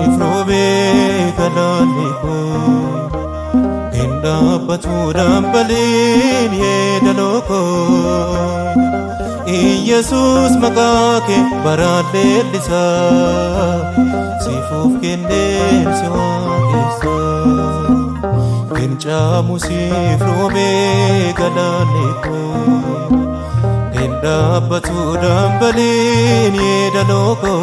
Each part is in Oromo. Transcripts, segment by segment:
Ifrobe galaniko inda baturam balin yedaloko Jesus magake barale lisa sifuf kenden siwakisa incha musifrobe galaniko inda baturam balin yedaloko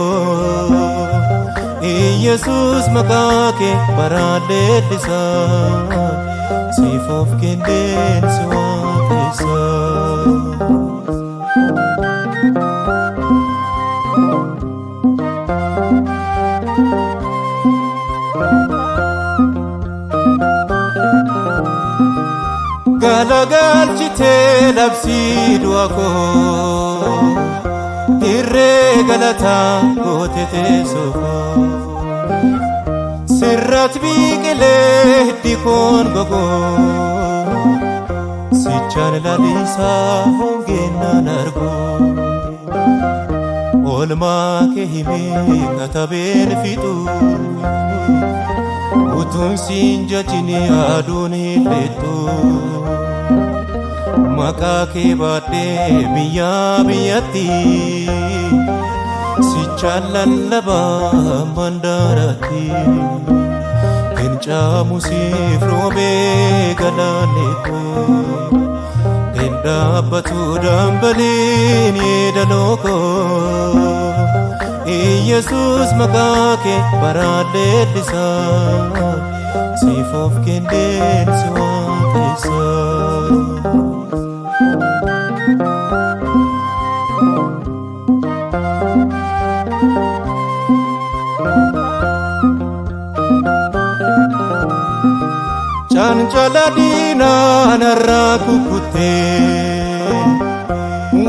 Jesus magake barale lisa sifuf kenden siwakisa Galagal chite labsi duako irre galata gotete sofo sirrat biqile dikon gogo sichan lalisa hongena nargo olma ke hime kataben fitu utun sinjatini aduni letu makake bade biya biyati sichalallaba mandarati kenca musifrobe galaneko enda batu dambalin yedaloko Jesus magake barale lisa sifuf kenden siwakisa Chanchaladina narakukute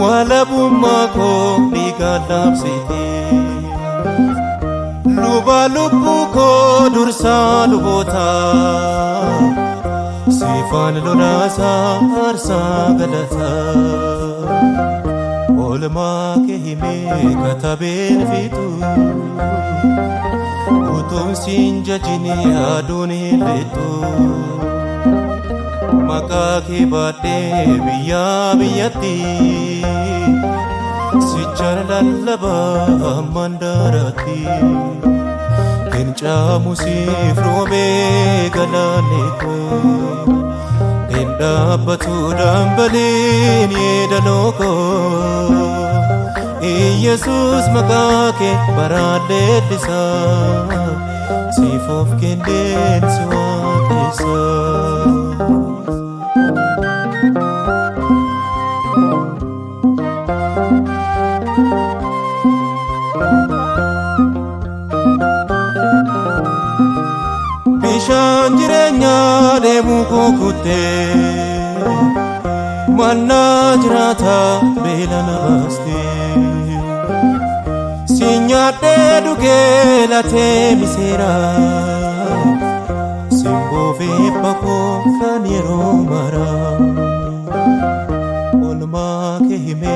walabumako ligalapsite luba lubuko dursa lubota sifan lolasa arsa galata olma ke hime kataben fitu utun sinjajini aduni letu makake bade biya biyati sichar lallaba mandarati kenca musifrobe galaneko enda batu dambalin yedaloko Jesus magake barale lisa sifuf kenden siwakisa bishan jirenya demu kukute manna jirata belana baste sinyate duge late misera simbo ve pako kaniro mara olma ke hime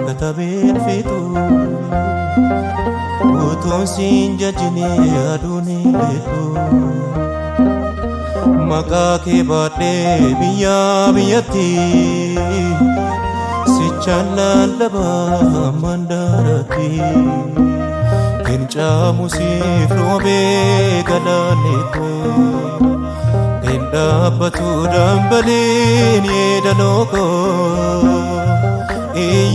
kataben fitu utun sinjajini aduni letu makake bade biya biyati sichalallaba mandarati kenca musifrobe galaneko enda batu dambalin yedaloko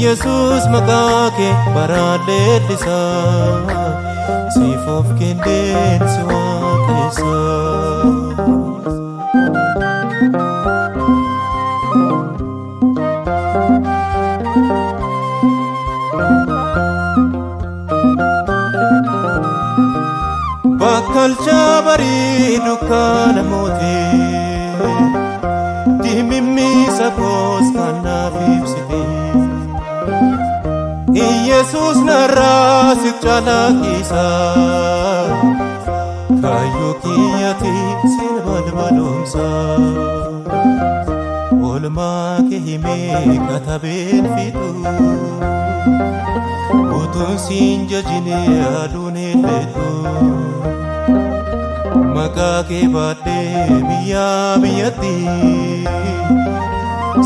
Jesus magake barale lisa sifuf kenden siwakisa kalcha bari dukkana moote dimimmiisa koos kanaaf ibsite Yesus narraa si calaqqisa kaayyoo kiyyati sin balbalomsa oolmaa kee himee katabeen fixu utuun siin jajine aduun helletu maqaa kee baadhee biyyaa biyyatti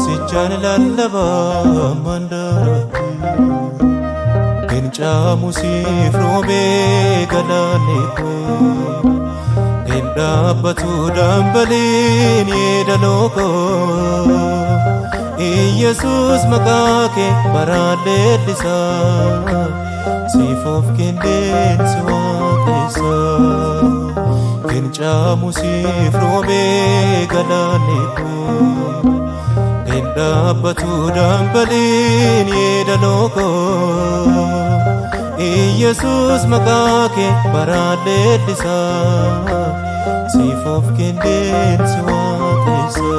sichaan lallabaa mandaratti Gencamu siif roobee galaanni koo Gendaabbatu dambaliin yeedaloo koo Yesus maqaa kee baraan leellisaa siif of kenneen si waaqessa Gencamu siif roobee galaanni koo Gendaabbatu dambaliin yeedaloo koo Yesus maqaa kee baraan leellisaa siif of kenneen si waaqessa